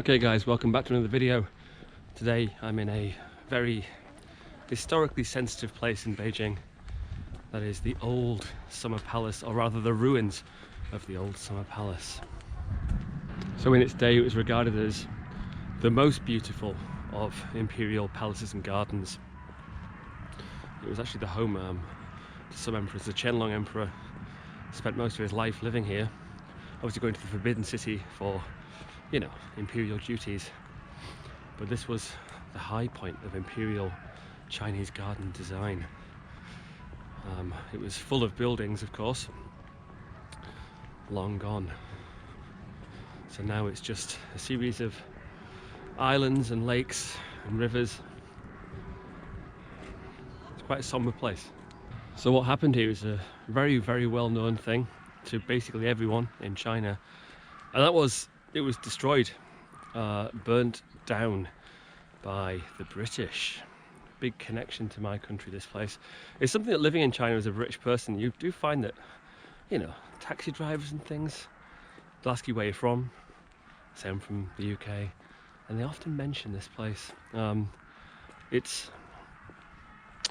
Okay guys, welcome back to another video. Today I'm in a very historically sensitive place in Beijing. That is the old Summer Palace, or rather the ruins of the old Summer Palace. So in its day it was regarded as the most beautiful of imperial palaces and gardens. It was actually the home to some emperors. The Qianlong Emperor spent most of his life living here, obviously going to the Forbidden City for, you know, imperial duties. But this was the high point of imperial Chinese garden design. It was full of buildings, of course, long gone. So now it's just a series of islands and lakes and rivers. It's quite a somber place. So what happened here is a very, very well-known thing to basically everyone in China, and that was it was destroyed, burnt down by the British. Big connection to my country, this place. It's something that living in China as a British person, you do find that, you know, taxi drivers and things, they'll ask you where you're from. Say I'm from the UK, and they often mention this place. It's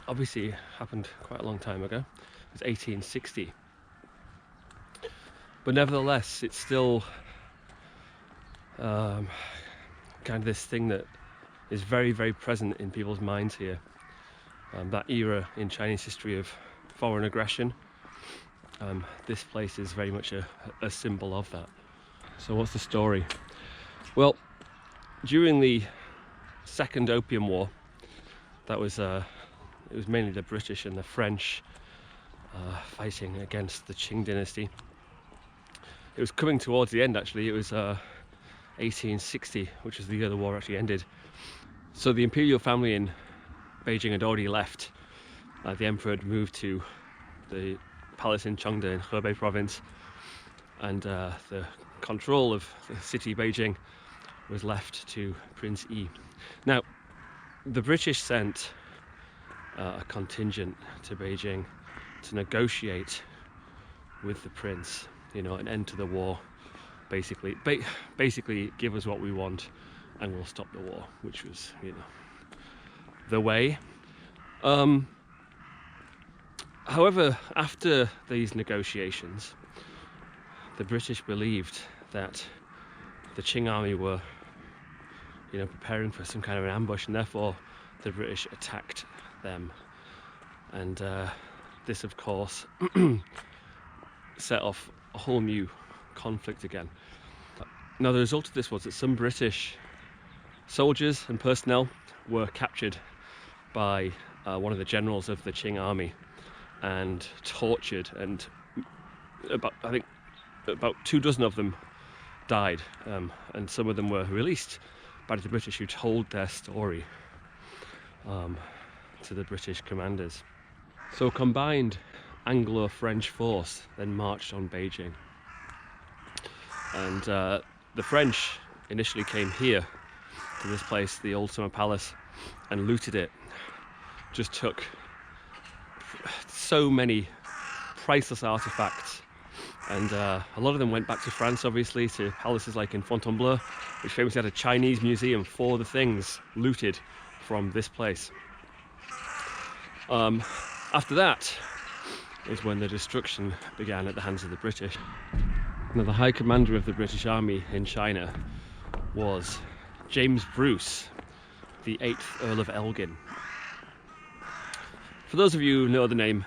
obviously happened quite a long time ago. It was 1860. But nevertheless, it's still kind of this thing that is very, very present in people's minds here. That era in Chinese history of foreign aggression, this place is very much a symbol of that. So what's the story? Well, during the Second Opium War, that was it was mainly the British and the French fighting against the Qing dynasty. It was coming towards the end, actually. It was 1860, which was the year the war actually ended. So the imperial family in Beijing had already left. The emperor had moved to the palace in Chengde in Hebei province, and the control of the city Beijing was left to Prince Yi. Now, the British sent a contingent to Beijing to negotiate with the prince, you know, an end to the war. Basically give us what we want and we'll stop the war, which was, you know, the way. However, after these negotiations, the British believed that the Qing army were, you know, preparing for some kind of an ambush, and therefore the British attacked them. And this, of course, set off a whole new conflict again. Now, the result of this was that some British soldiers and personnel were captured by one of the generals of the Qing army and tortured, and I think about 24 of them died, and some of them were released by the British, who told their story to the British commanders. So a combined Anglo-French force then marched on Beijing, and the French initially came here to this place, the old Summer Palace, and looted it. Just took so many priceless artifacts, and a lot of them went back to France, obviously, to palaces like in Fontainebleau, which famously had a Chinese museum for the things looted from this place. After that is when the destruction began at the hands of the British. Now, the High Commander of the British Army in China was James Bruce, the 8th Earl of Elgin. For those of you who know the name,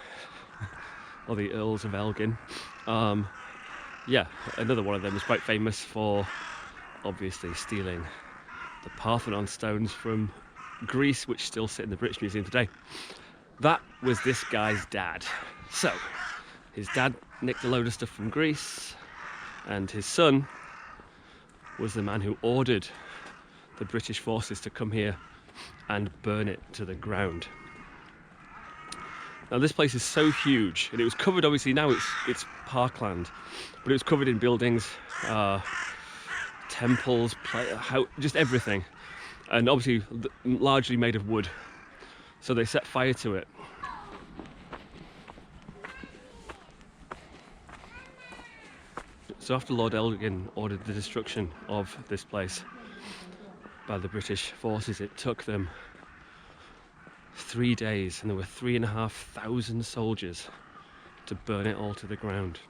or the Earls of Elgin, yeah, another one of them is quite famous for obviously stealing the Parthenon stones from Greece, which still sit in the British Museum today. That was this guy's dad. So, his dad nicked a load of stuff from Greece, and his son was the man who ordered the British forces to come here and burn it to the ground. Now, this place is so huge, and it was covered, obviously now it's parkland, but it was covered in buildings, temples, just everything, and obviously largely made of wood. So they set fire to it. So after Lord Elgin ordered the destruction of this place, by the British forces. It took them 3 days, and there were 3,500 soldiers to burn it all to the ground.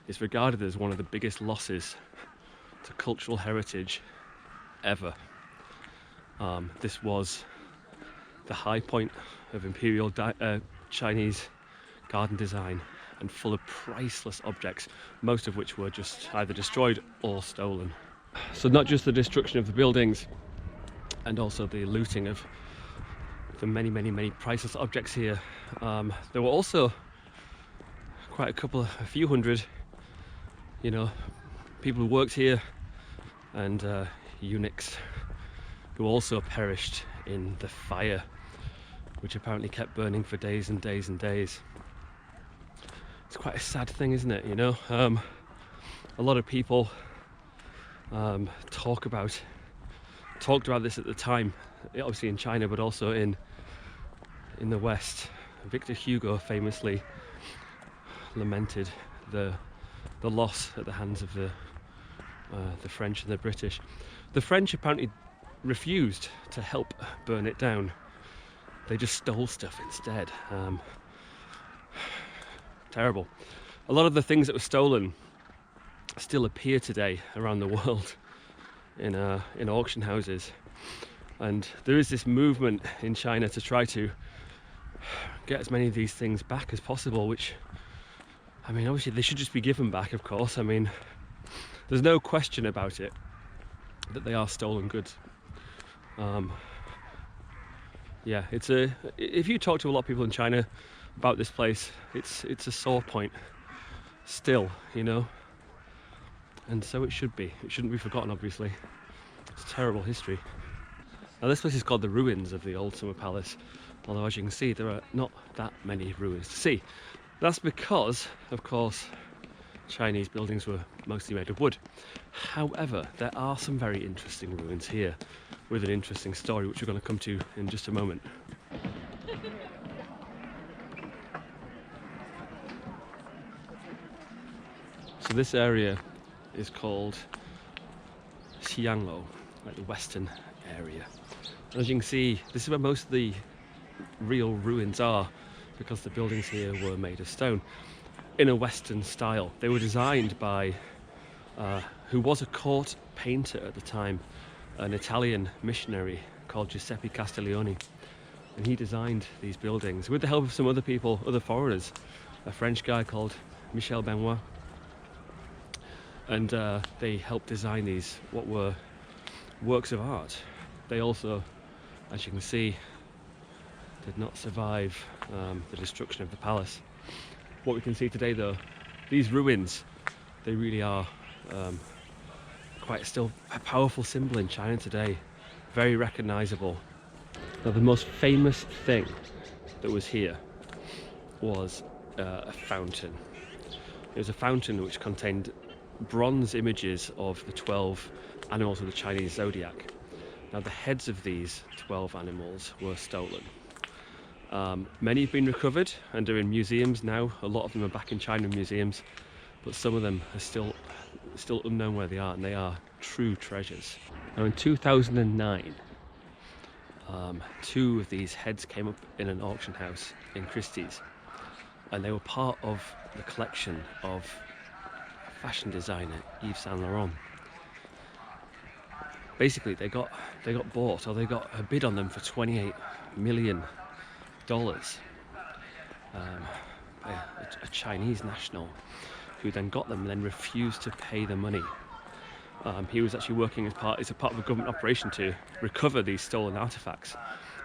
It's regarded as one of the biggest losses to cultural heritage ever. This was the high point of Imperial Chinese garden design, and full of priceless objects, most of which were just either destroyed or stolen. So not just the destruction of the buildings, and also the looting of the many priceless objects here. There were also a few hundred, people who worked here, and eunuchs who also perished in the fire, which apparently kept burning for days and days and days. It's quite a sad thing, isn't it? A lot of people talked about this at the time, obviously in China, but also in the West. Victor Hugo famously lamented the loss at the hands of the French and the British. The French apparently refused to help burn it down. They just stole stuff instead. Terrible. A lot of the things that were stolen still appear today around the world in auction houses, and there is this movement in China to try to get as many of these things back as possible, which, obviously they should just be given back, of course. There's no question about it that they are stolen goods. If you talk to a lot of people in China about this place, it's a sore point still, and so it should be. It shouldn't be forgotten, obviously. It's terrible history. Now this place is called the ruins of the old summer palace, although as you can see there are not that many ruins to see. That's because, of course, Chinese buildings were mostly made of wood. However, there are some very interesting ruins here with an interesting story, which we're going to come to in just a moment. So this area is called Xianglo, like the western area. And as you can see, this is where most of the real ruins are, because the buildings here were made of stone in a Western style. They were designed by who was a court painter at the time, an Italian missionary called Giuseppe Castiglione, and he designed these buildings with the help of some other people, other foreigners, a French guy called Michel Benoit, and they helped design these, what were works of art. They also, as you can see, did not survive the destruction of the palace. What we can see today, though, these ruins, they really are still a powerful symbol in China today, very recognizable. Now, the most famous thing that was here was a fountain. It was a fountain which contained bronze images of the 12 animals of the Chinese zodiac. Now, the heads of these 12 animals were stolen. Many have been recovered and are in museums now. A lot of them are back in China museums, but some of them are still unknown where they are, and they are true treasures. Now, in 2009, 2 of these heads came up in an auction house in Christie's, and they were part of the collection of fashion designer Yves Saint Laurent. Basically, they got bought, or they got a bid on them for $28 million. A Chinese national who then got them and then refused to pay the money. He was actually working as part of a government operation to recover these stolen artifacts,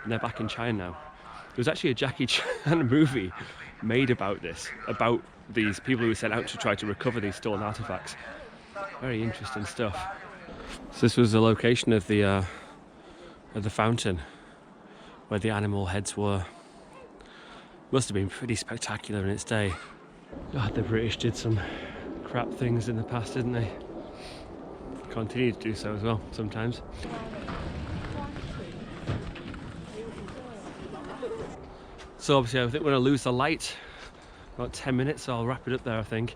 and they're back in China now. There was actually a Jackie Chan movie made about this, about these people who were sent out to try to recover these stolen artifacts. Very interesting stuff. So this was the location of the fountain where the animal heads were. Must have been pretty spectacular in its day. God, the British did some crap things in the past, didn't they? Continue to do so as well sometimes. So obviously I think we're going to lose the light about 10 minutes, so I'll wrap it up there, I think.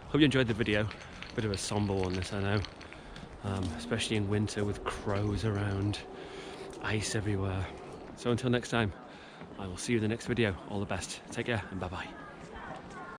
Hope you enjoyed the video. Bit of a somber one, this, I know. especially in winter with crows around, ice everywhere. So until next time, I will see you in the next video. All the best. Take care and bye bye.